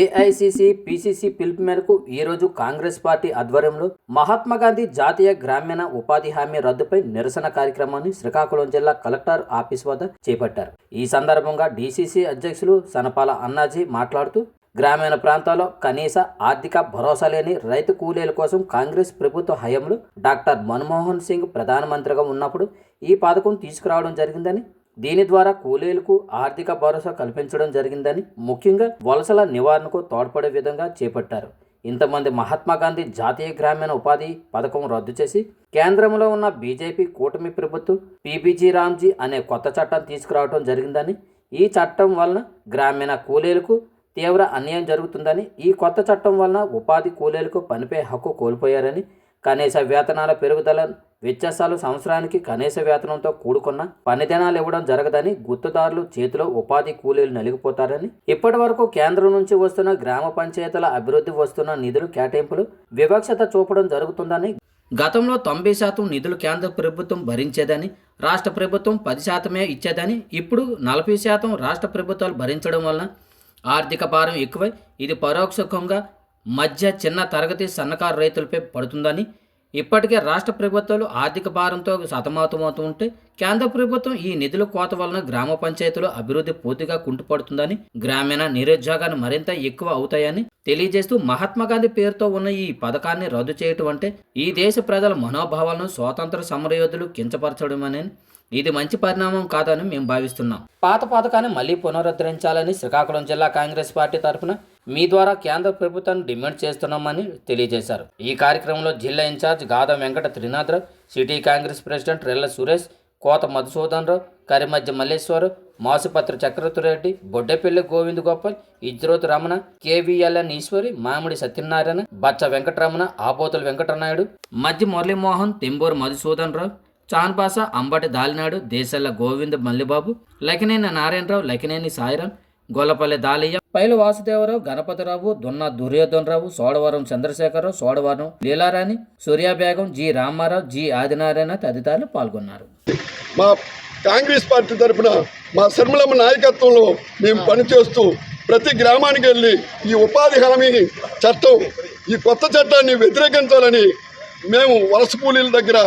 AICC PCC పిలుపు మేరకు ఈరోజు కాంగ్రెస్ పార్టీ ఆధ్వర్యంలో మహాత్మా గాంధీ జాతీయ గ్రామీణ ఉపాధి హామీ రద్దుపై నిరసన కార్యక్రమాన్ని శ్రీకాకుళం జిల్లా కలెక్టర్ ఆఫీస్ వద్ద చేపట్టారు. ఈ సందర్భంగా డిసిసి అధ్యక్షులు సనపాల అన్నాజీ మాట్లాడుతూ గ్రామీణ ప్రాంతాల్లో కనీస ఆర్థిక భరోసా లేని రైతు కూలీల కోసం కాంగ్రెస్ ప్రభుత్వ హయాంలో డాక్టర్ మన్మోహన్ సింగ్ ప్రధానమంత్రిగా ఉన్నప్పుడు ఈ పథకం తీసుకురావడం జరిగిందని, దీని ద్వారా కూలీలకు ఆర్థిక భరోసా కల్పించడం జరిగిందని, ముఖ్యంగా వలసల నివారణకు తోడ్పడే విధంగా చేపట్టారు. ఇంతమంది మహాత్మా గాంధీ జాతీయ గ్రామీణ ఉపాధి పథకం రద్దు చేసి కేంద్రంలో ఉన్న బీజేపీ కూటమి ప్రభుత్వం పీబీజీ రామ్జీ అనే కొత్త చట్టం తీసుకురావడం జరిగిందని, ఈ చట్టం వలన గ్రామీణ కూలీలకు తీవ్ర అన్యాయం జరుగుతుందని, ఈ కొత్త చట్టం వలన ఉపాధి కూలీలకు పనిపై హక్కు కోల్పోయారని, కనీస వేతనాల పెరుగుదల వ్యత్యాసాలు సంవత్సరానికి కనీస వేతనంతో కూడుకున్న పని దినాలు ఇవ్వడం జరగదని, గుత్తదారులు చేతిలో ఉపాధి కూలీలు నలిగిపోతారని, ఇప్పటి వరకు కేంద్రం నుంచి వస్తున్న గ్రామ పంచాయతీల అభివృద్ధి వస్తున్న నిధులు కేటాయింపులు వివక్షత చూపడం జరుగుతుందని, గతంలో 90% నిధులు కేంద్ర ప్రభుత్వం భరించేదని, రాష్ట్ర ప్రభుత్వం 10% ఇచ్చేదని, ఇప్పుడు 40% రాష్ట్ర ప్రభుత్వాలు భరించడం వలన ఆర్థిక భారం ఎక్కువై ఇది పరోక్షంగా మధ్య చిన్న తరగతి సన్నకారు రైతులపై పడుతుందని, ఇప్పటికే రాష్ట్ర ప్రభుత్వాలు ఆర్థిక భారంతో సతమతమవుతూ ఉంటే కేంద్ర ప్రభుత్వం ఈ నిధుల కోత వలన గ్రామ పంచాయతీల అభివృద్ధి పూర్తిగా కుంటుపడుతుందని, గ్రామీణ నిరుద్యోగాలు మరింత ఎక్కువ అవుతాయని తెలియజేస్తూ, మహాత్మా గాంధీ పేరుతో ఉన్న ఈ పథకాన్ని రద్దు చేయటం అంటే ఈ దేశ ప్రజల మనోభావాలను స్వాతంత్ర సమరయోధులు కించపరచడం అని, ఇది మంచి పరిణామం కాదని మేము భావిస్తున్నాం. పాత పథకాన్ని మళ్లీ పునరుద్ధరించాలని శ్రీకాకుళం జిల్లా కాంగ్రెస్ పార్టీ తరఫున మీ ద్వారా కేంద్ర ప్రభుత్వాన్ని డిమాండ్ చేస్తున్నామని తెలియజేశారు. ఈ కార్యక్రమంలో జిల్లా ఇన్ఛార్జ్ గాదా వెంకట త్రినాథరావు, సిటీ కాంగ్రెస్ ప్రెసిడెంట్ రెల్ల సురేష్, కోత మధుసూదన్ రావు, కరిమధ్య మల్లేశ్వరు, మాసుపత్రి చక్రవర్తిరెడ్డి, బొడ్డెపల్లి గోవింద్ గోపాల్, ఇజ్రోత్ రమణ, కేవీఎల్ఎన్ ఈశ్వరి, మామిడి సత్యనారాయణ, బచ్చ వెంకటరమణ, ఆపోతుల వెంకటనాయుడు, మధ్య మురళీమోహన్, తెంబూరు మధుసూదన్ రావు, చాన్పాస, అంబటి దాలినాడు, దేశల్ల గోవింద్ మల్లిబాబు, లకినేని నారాయణరావు, లకినేని సాయిరాం, గొల్లపల్లి దాలయ్య, పైలు వాసుదేవరావు, గణపతిరావు, దున్నా దుర్యోధనరావు, సోడవరం చంద్రశేఖరరావు, సోడవరం లీలారాణి, సూర్యాబేగం, జి రామారావు, జి ఆదినారాయణ తదితరులు పాల్గొన్నారు. మా కాంగ్రెస్ పార్టీ తరఫున మా శర్మలమ్మ నాయకత్వంలో మేము పనిచేస్తూ ప్రతి గ్రామానికి వెళ్ళి ఈ ఉపాధి హామీ చట్టం, ఈ కొత్త చట్టాన్ని వ్యతిరేకించాలని మేము వలస కూలీల దగ్గర